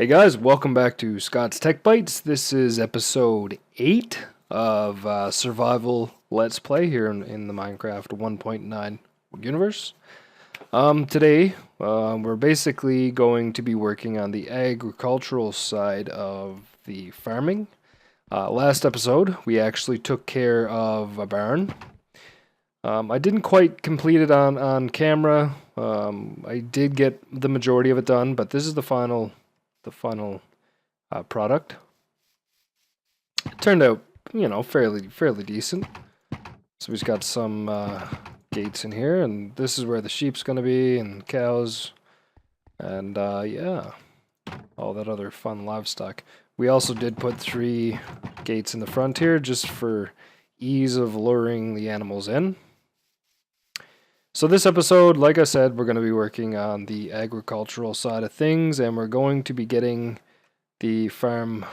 Hey guys, welcome back to Scott's Tech Bites. This is episode 8 of Survival Let's Play here in the Minecraft 1.9 universe. Today, we're basically going to be working on the agricultural side of the farming. Last episode, we actually took care of a barn. I didn't quite complete it on camera. I did get the majority of it done, but this is the final product. It turned out, fairly decent. So we've got some gates in here, and this is where the sheep's going to be, and cows, and yeah, all that other fun livestock. We also did put 3 gates in the front here, just for ease of luring the animals in. So this episode, like I said, we're going to be working on the agricultural side of things, and we're going to be getting the farm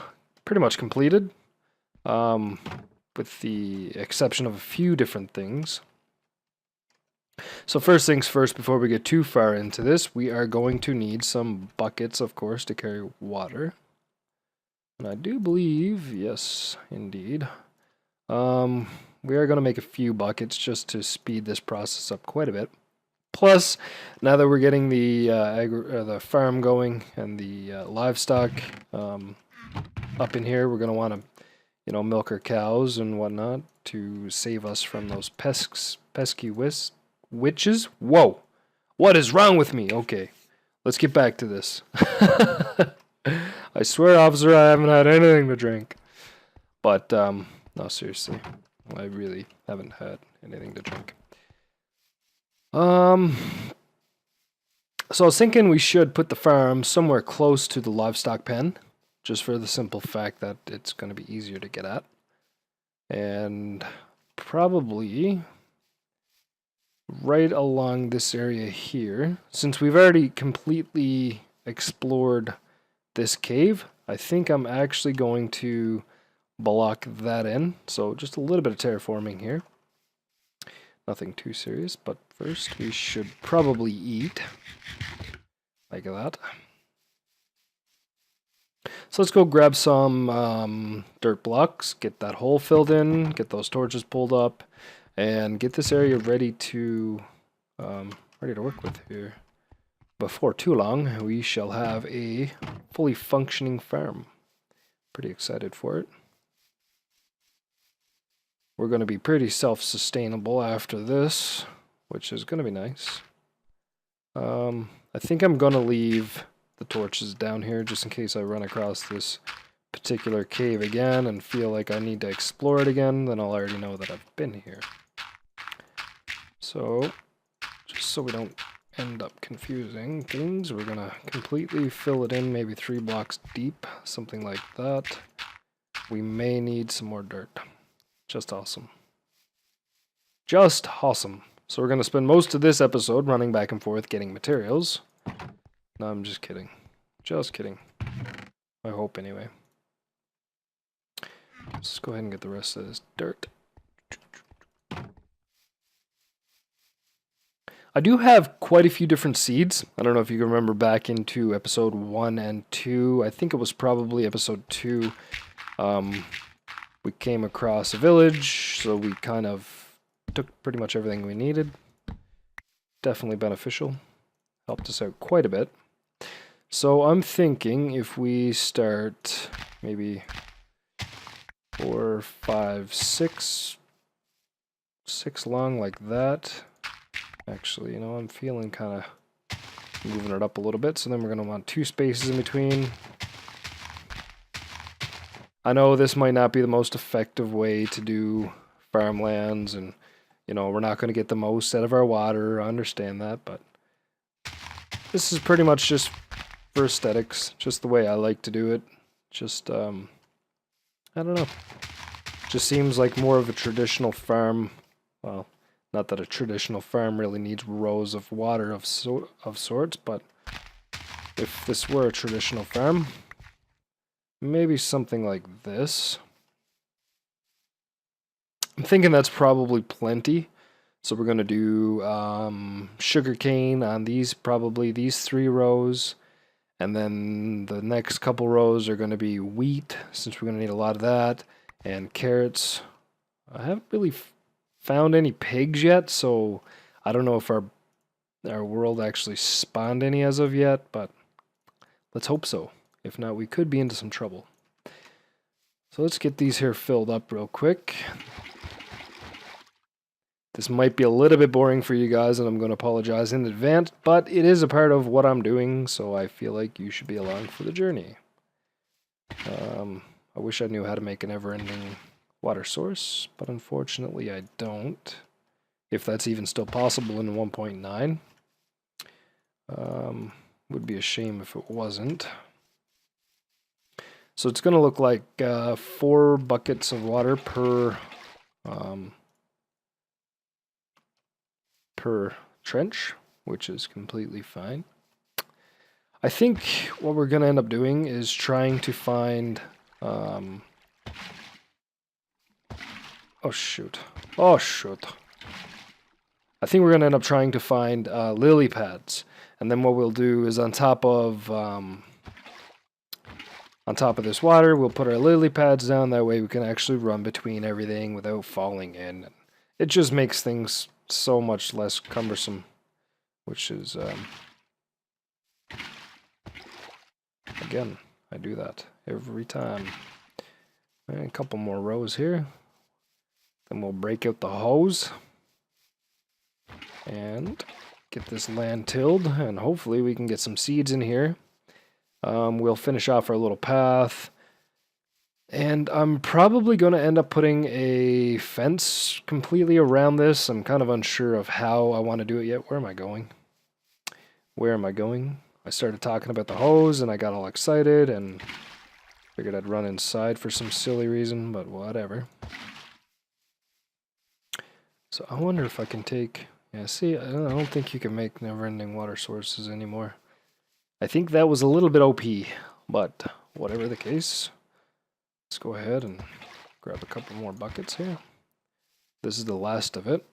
pretty much completed, with the exception of a few different things. So first things first, before we get too far into this, we are going to need some buckets, of course, to carry water. And I do believe, yes, indeed. We are going to make a few buckets just to speed this process up quite a bit. Plus, now that we're getting the farm going and the livestock up in here, we're going to want to, milk our cows and whatnot to save us from those pesky witches. Whoa! What is wrong with me? Okay, let's get back to this. I swear, officer, I haven't had anything to drink. But, no, seriously. I really haven't had anything to drink. So I was thinking we should put the farm somewhere close to the livestock pen, just for the simple fact that it's going to be easier to get at. And probably right along this area here, since we've already completely explored this cave, I think I'm actually going to block that in. So just a little bit of terraforming here. Nothing too serious, but first we should probably eat. Like that. So let's go grab some dirt blocks, get that hole filled in, get those torches pulled up, and get this area ready to work with here. Before too long, we shall have a fully functioning farm. Pretty excited for it. We're going to be pretty self-sustainable after this, which is going to be nice. I think I'm going to leave the torches down here just in case I run across this particular cave again and feel like I need to explore it again, then I'll already know that I've been here. So, just so we don't end up confusing things, we're going to completely fill it in, maybe 3 blocks deep, something like that. We may need some more dirt. Just awesome. Just awesome. So we're going to spend most of this episode running back and forth getting materials. No, I'm just kidding. Just kidding. I hope anyway. Let's go ahead and get the rest of this dirt. I do have quite a few different seeds. I don't know if you can remember back into episode 1 and 2. I think it was probably episode 2. We came across a village, so we kind of took pretty much everything we needed. Definitely beneficial. Helped us out quite a bit. So I'm thinking if we start maybe 4, 5, 6 long like that. Actually, I'm feeling kind of moving it up a little bit, so then we're going to want 2 spaces in between. I know this might not be the most effective way to do farmlands, and, we're not going to get the most out of our water. I understand that, but this is pretty much just for aesthetics, just the way I like to do it. Just, I don't know. Just seems like more of a traditional farm. Well, not that a traditional farm really needs rows of water of sorts, but if this were a traditional farm, maybe something like this. I'm thinking that's probably plenty. So we're going to do sugarcane on these 3 rows. And then the next couple rows are going to be wheat, since we're going to need a lot of that, and carrots. I haven't really found any pigs yet, so I don't know if our world actually spawned any as of yet, but let's hope so. If not, we could be into some trouble. So let's get these here filled up real quick. This might be a little bit boring for you guys, and I'm going to apologize in advance, but it is a part of what I'm doing, so I feel like you should be along for the journey. I wish I knew how to make an ever-ending water source, but unfortunately I don't. If that's even still possible in 1.9. Would be a shame if it wasn't. So it's going to look like 4 buckets of water per trench, which is completely fine. I think what we're going to end up doing is trying to find... oh shoot. Oh shoot. I think we're going to end up trying to find lily pads. And then what we'll do is on top of this water, we'll put our lily pads down. That way we can actually run between everything without falling in. It just makes things so much less cumbersome, which is, again, I do that every time. And a couple more rows here. Then we'll break out the hose and get this land tilled, and hopefully we can get some seeds in here. We'll finish off our little path. And I'm probably going to end up putting a fence completely around this. I'm kind of unsure of how I want to do it yet. Where am I going? Where am I going? I started talking about the hose and I got all excited and figured I'd run inside for some silly reason, but whatever. So I wonder if I can take... Yeah, see, I don't think you can make never-ending water sources anymore. I think that was a little bit OP, but whatever the case... Let's go ahead and grab a couple more buckets here. This is the last of it.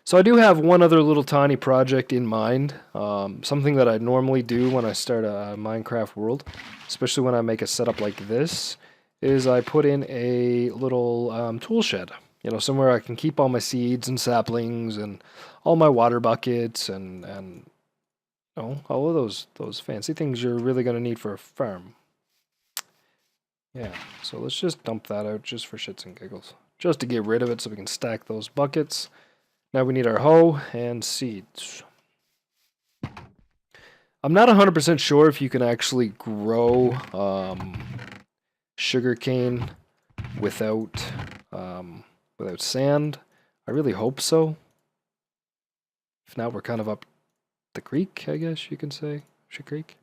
So I do have one other little tiny project in mind. Something that I normally do when I start a Minecraft world, especially when I make a setup like this, is I put in a little tool shed. You know, somewhere I can keep all my seeds and saplings and all my water buckets and you know, all of those fancy things you're really going to need for a farm. Yeah, so let's just dump that out just for shits and giggles. Just to get rid of it so we can stack those buckets. Now we need our hoe and seeds. I'm not 100% sure if you can actually grow sugarcane without sand. I really hope so. If not, we're kind of up the creek, I guess you can say. Creek.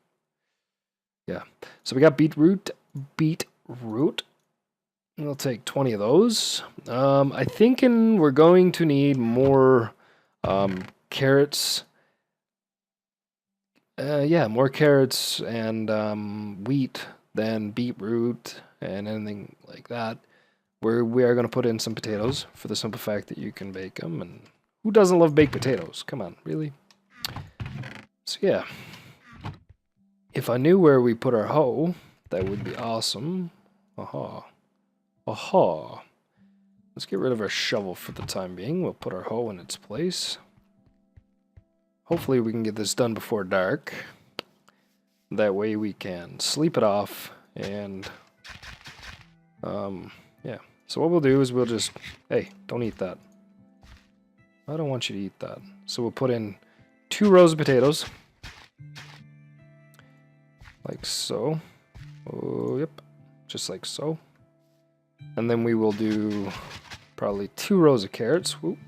Yeah, so we got beetroot. We'll take 20 of those. I think we're going to need more carrots. Yeah, more carrots and wheat than beetroot and anything like that. We are going to put in some potatoes for the simple fact that you can bake them. And who doesn't love baked potatoes? Come on, really? So yeah. If I knew where we put our hoe, that would be awesome. Aha. Aha. Let's get rid of our shovel for the time being. We'll put our hoe in its place. Hopefully we can get this done before dark. That way we can sleep it off and yeah. So what we'll do is we'll just... Hey, don't eat that. I don't want you to eat that. So we'll put in 2 rows of potatoes. Like so. Oh, yep. Just like so. And then we will do probably 2 rows of carrots. Whoop.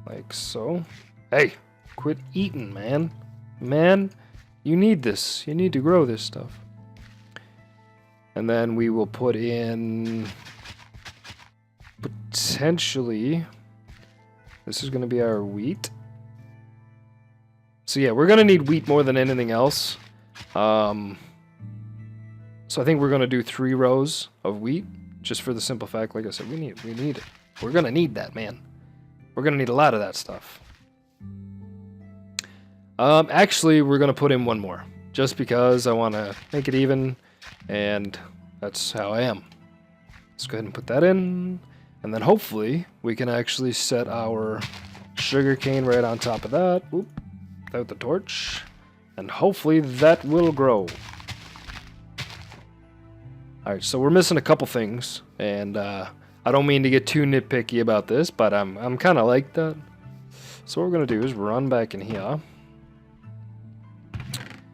Like so. Hey, quit eating, man. Man, you need this. You need to grow this stuff. And then we will put in potentially, this is going to be our wheat. So yeah, we're going to need wheat more than anything else. So I think we're going to do 3 rows of wheat, just for the simple fact, like I said, we need it. We're going to need that, man. We're going to need a lot of that stuff. Actually, we're gonna put in one more, just because I want to make it even, and that's how I am. Let's go ahead and put that in, and then hopefully we can actually set our sugarcane right on top of that. Oop, without the torch, and hopefully that will grow. Alright, so we're missing a couple things, and I don't mean to get too nitpicky about this, but I'm kind of like that. So what we're going to do is run back in here.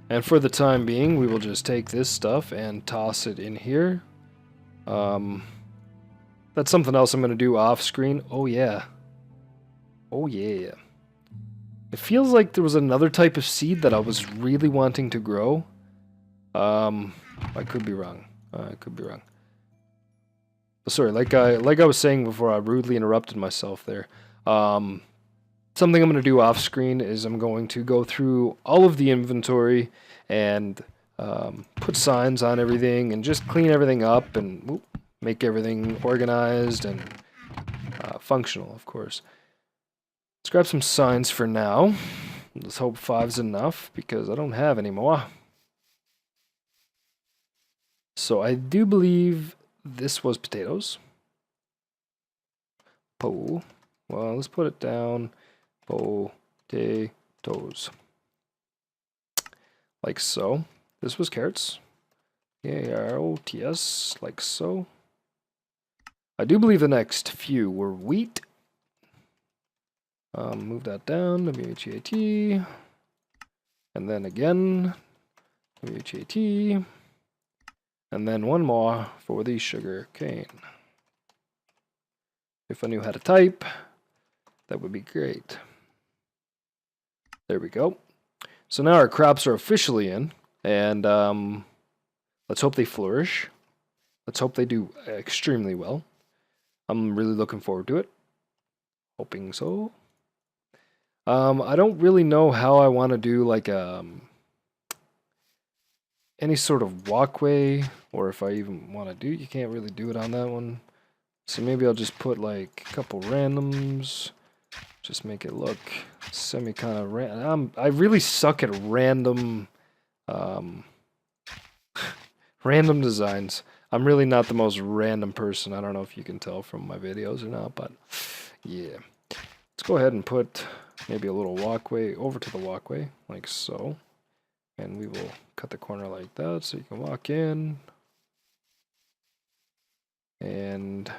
And for the time being, we will just take this stuff and toss it in here. That's something else I'm going to do off screen. Oh yeah. Oh yeah. It feels like there was another type of seed that I was really wanting to grow. I could be wrong. I could be wrong. Sorry, like I was saying before, I rudely interrupted myself there. Something I'm going to do off screen is I'm going to go through all of the inventory and put signs on everything and just clean everything up and make everything organized and functional, of course. Let's grab some signs for now. Let's hope 5's enough because I don't have any more. So I do believe this was potatoes. Well, let's put it down. Potatoes. Like so. This was carrots. Carrots, like so. I do believe the next few were wheat. Move that down, WHAT. And then again, WHAT. And then one more for the sugar cane. If I knew how to type, that would be great. There we go. So now our crops are officially in, and let's hope they flourish. Let's hope they do extremely well. I'm really looking forward to it. Hoping so. I don't really know how I want to do like any sort of walkway, or if I even want to do. You can't really do it on that one. So maybe I'll just put like a couple randoms. Just make it look semi kind of random. I really suck at random random designs. I'm really not the most random person. I don't know if you can tell from my videos or not, but yeah. Let's go ahead and put maybe a little walkway over to the walkway, like so. And we will cut the corner like that so you can walk in. And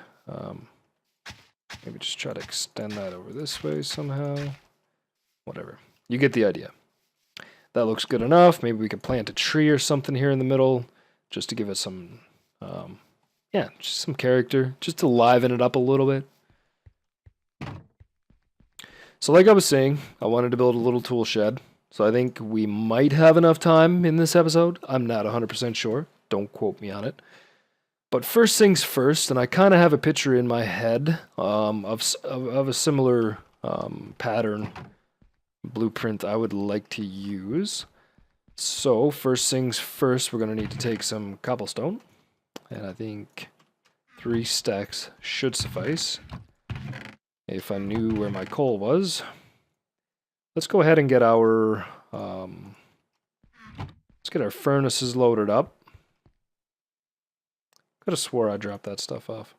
maybe just try to extend that over this way somehow. Whatever. You get the idea. That looks good enough. Maybe we could plant a tree or something here in the middle just to give it some, yeah, just some character, just to liven it up a little bit. So like I was saying, I wanted to build a little tool shed. So I think we might have enough time in this episode. I'm not 100% sure. Don't quote me on it. But first things first, and I kind of have a picture in my head of a similar pattern blueprint I would like to use. So first things first, we're going to need to take some cobblestone. And I think 3 stacks should suffice. If I knew where my coal was. Let's go ahead and get our furnaces loaded up. Could have swore I dropped that stuff off.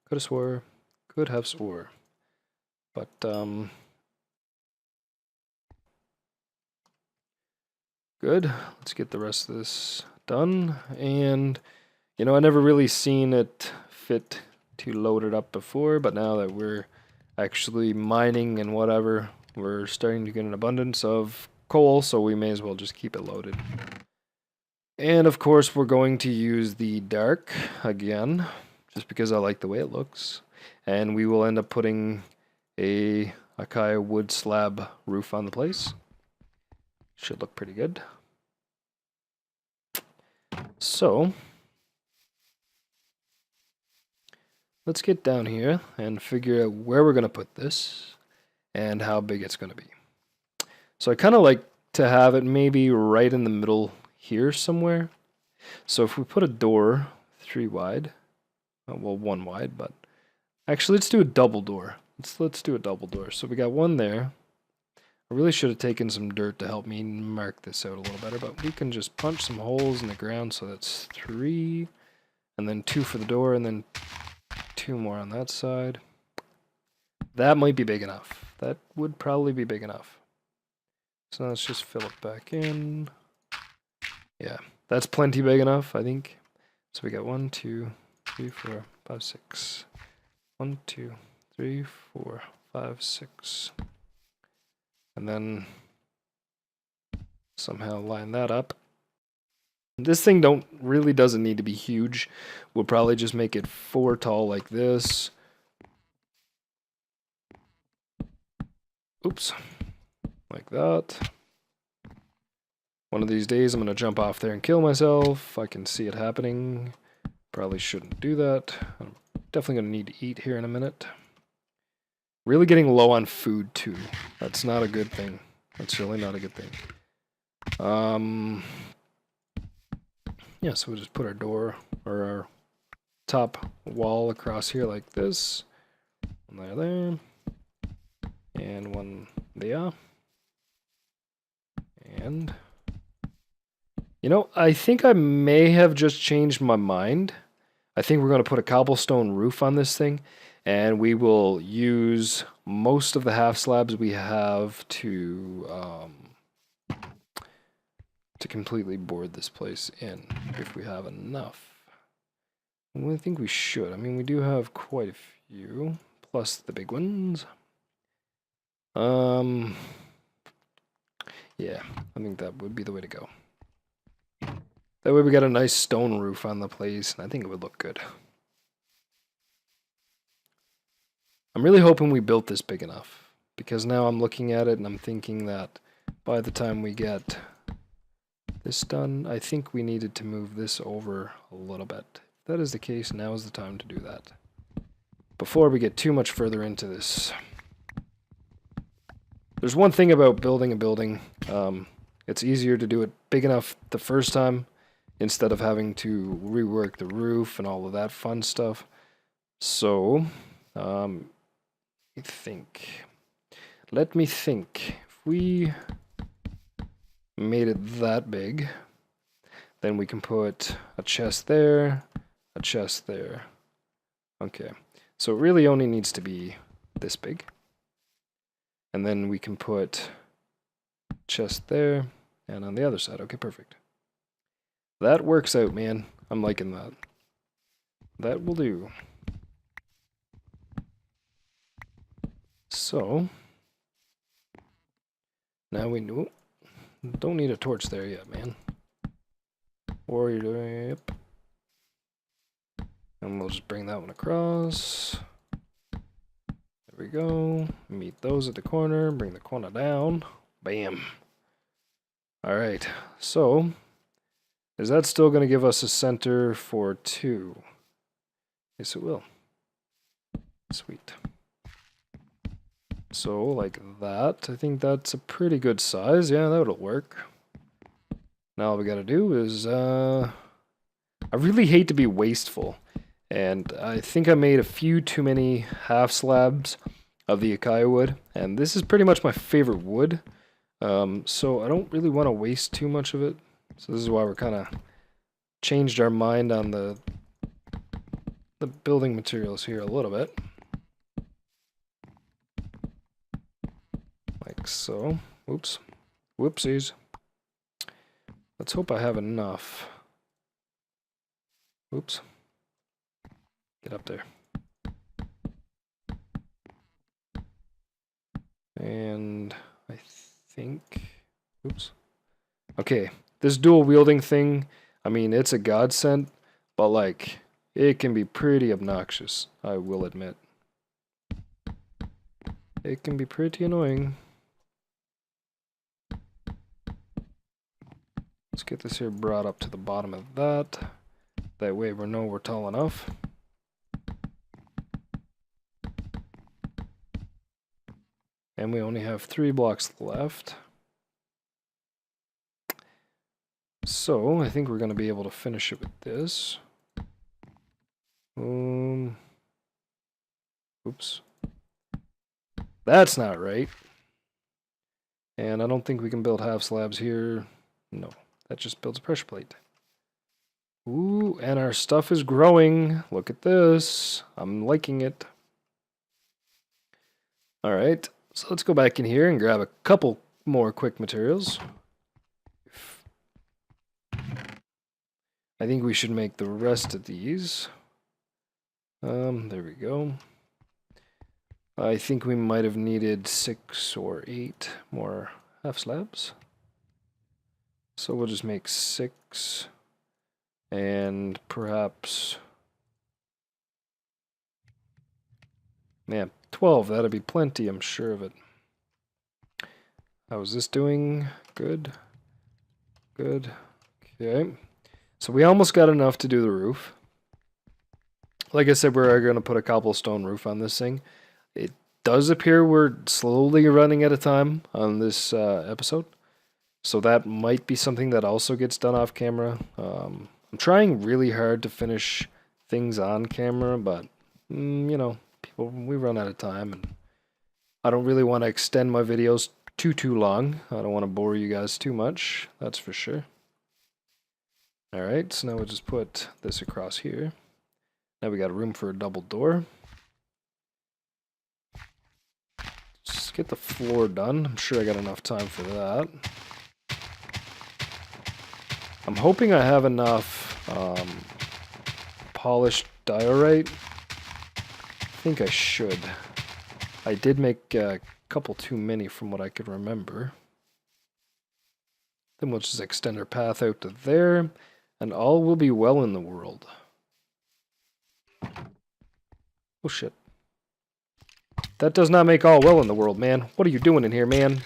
Could have swore. Could have swore. But good. Let's get the rest of this done. And you know, I never really seen it fit to load it up before, but now that we're actually mining and whatever, we're starting to get an abundance of coal, so we may as well just keep it loaded. And of course we're going to use the dark again, just because I like the way it looks. And we will end up putting a Acacia wood slab roof on the place. Should look pretty good. So let's get down here and figure out where we're going to put this and how big it's going to be. So I kind of like to have it maybe right in the middle here somewhere. So if we put a door 3 wide, well 1 wide, but actually let's do a double door. Let's do a double door. So we got one there. I really should have taken some dirt to help me mark this out a little better, but we can just punch some holes in the ground, so that's 3, and then 2 for the door, and then 2 more on that side. That might be big enough. That would probably be big enough. So now let's just fill it back in. Yeah, that's plenty big enough, I think. So we got 1, 2, 3, 4, 5, 6. 1, 2, 3, 4, 5, 6. And then somehow line that up. This thing really doesn't need to be huge. We'll probably just make it 4 tall like this. Oops. Like that. One of these days I'm going to jump off there and kill myself. I can see it happening. Probably shouldn't do that. I'm definitely going to need to eat here in a minute. Really getting low on food too. That's not a good thing. That's really not a good thing. Yeah, so we'll just put our door or our top wall across here like this. One there. And one there. And you know, I think I may have just changed my mind. I think we're going to put a cobblestone roof on this thing, and we will use most of the half slabs we have to completely board this place in, if we have enough. Well, I think we should. I mean, we do have quite a few, plus the big ones. Yeah, I think that would be the way to go. That way we got a nice stone roof on the place, and I think it would look good. I'm really hoping we built this big enough, because now I'm looking at it and I'm thinking that by the time we get this done, I think we needed to move this over a little bit. If that is the case, now is the time to do that. Before we get too much further into this. There's one thing about building a building. It's easier to do it big enough the first time instead of having to rework the roof and all of that fun stuff. So, let me think. If we made it that big, then we can put a chest there, a chest there. Okay, so it really only needs to be this big. And then we can put chest there and on the other side. Okay, perfect. That works out, man. I'm liking that. That will do. So, now we know. Don't need a torch there yet, man. Or you're doing, yep. And we'll just bring that one across. There we go. Meet those at the corner. Bring the corner down. Bam. Alright, so is that still going to give us a center for 2? Yes, it will. Sweet. So, like that. I think that's a pretty good size. Yeah, that'll work. Now all we gotta do is, I really hate to be wasteful. And I think I made a few too many half slabs of the Acacia wood. And this is pretty much my favorite wood. So I don't really want to waste too much of it. So this is why we're kind of changed our mind on the building materials here a little bit. Like so. Oops. Whoopsies. Let's hope I have enough. Oops. Get up there. And I think... Oops. Okay, this dual wielding thing, I mean, it's a godsend, but like, it can be pretty obnoxious, I will admit. It can be pretty annoying. Let's get this here brought up to the bottom of that. That way we know we're tall enough. And we only have 3 blocks left. So, I think we're going to be able to finish it with this. Oops. That's not right. And I don't think we can build half slabs here. No, that just builds a pressure plate. Ooh, and our stuff is growing. Look at this. I'm liking it. Alright, so let's go back in here and grab a couple more quick materials. I think we should make the rest of these. There we go. I think we might have needed 6 or 8 more half slabs. So we'll just make 6 and perhaps, man, 12. That'll be plenty, I'm sure of it. How is this doing? Good. Good. Okay. So we almost got enough to do the roof. Like I said, we're going to put a cobblestone roof on this thing. It does appear we're slowly running out of time on this episode. So that might be something that also gets done off camera. I'm trying really hard to finish things on camera, but, you know, we run out of time. And I don't really want to extend my videos too long. I don't want to bore you guys too much, that's for sure. Alright, so now we'll just put this across here. Now we got room for a double door. Just get the floor done. I'm sure I got enough time for that. I'm hoping I have enough polished diorite. I think I should. I did make a couple too many from what I could remember. Then we'll just extend our path out to there, and all will be well in the world. Oh shit. That does not make all well in the world, man. What are you doing in here, man?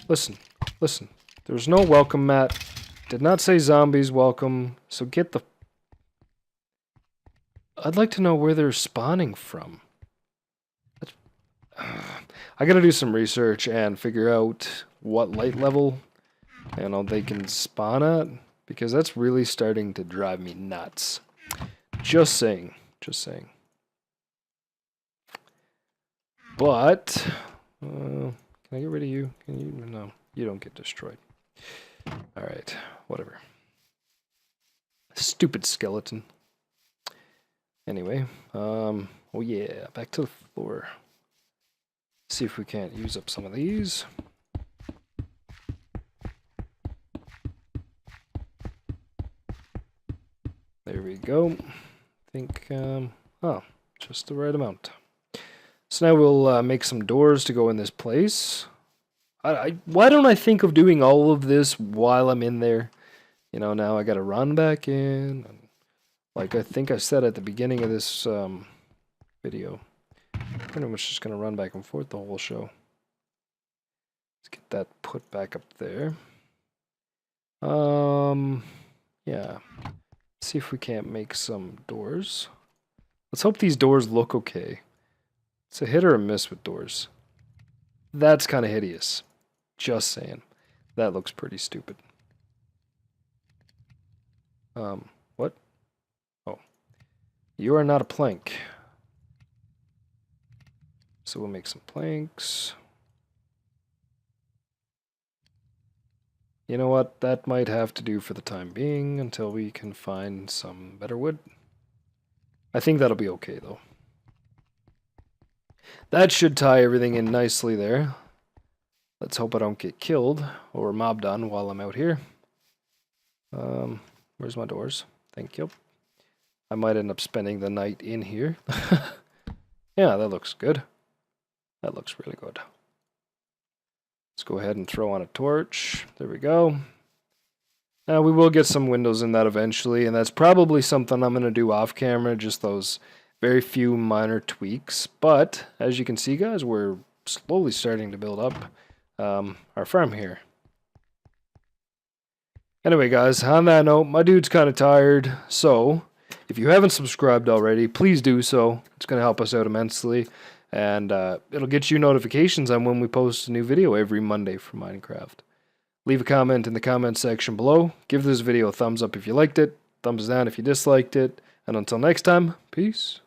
Listen, listen. There's no welcome mat. Did not say zombies welcome, so get the... I'd like to know where they're spawning from. I gotta do some research and figure out what light level, you know, they can spawn at, because that's really starting to drive me nuts. Just saying. Just saying. But, can I get rid of you? Can you? No, you don't get destroyed. Alright, whatever. Stupid skeleton. Anyway, oh yeah, back to the floor. See if we can't use up some of these. There we go. I think, oh, just the right amount. So now we'll make some doors to go in this place. Why don't I think of doing all of this while I'm in there? You know, now I gotta run back in. And like I think I said at the beginning of this video, I'm pretty much just gonna run back and forth the whole show. Let's get that put back up there. Yeah. Let's see if we can't make some doors. Let's hope these doors look okay. It's a hit or a miss with doors. That's kind of hideous. Just saying. That looks pretty stupid. What? Oh. You are not a plank. So we'll make some planks. You know what? That might have to do for the time being until we can find some better wood. I think that'll be okay, though. That should tie everything in nicely there. Let's hope I don't get killed or mobbed on while I'm out here. Where's my doors? Thank you. I might end up spending the night in here. Yeah, that looks good. That looks really good. Let's go ahead and throw on a torch. There we go. Now we will get some windows in that eventually, and that's probably something I'm going to do off camera, just those very few minor tweaks. But as you can see, guys, we're slowly starting to build up our farm here. Anyway, guys, on that note, my dude's kind of tired, so if you haven't subscribed already, please do so. It's going to help us out immensely, and it'll get you notifications on when we post a new video every Monday for Minecraft. Leave a comment in the comment section below. Give this video a thumbs up if you liked it, thumbs down if you disliked it, and until next time, peace.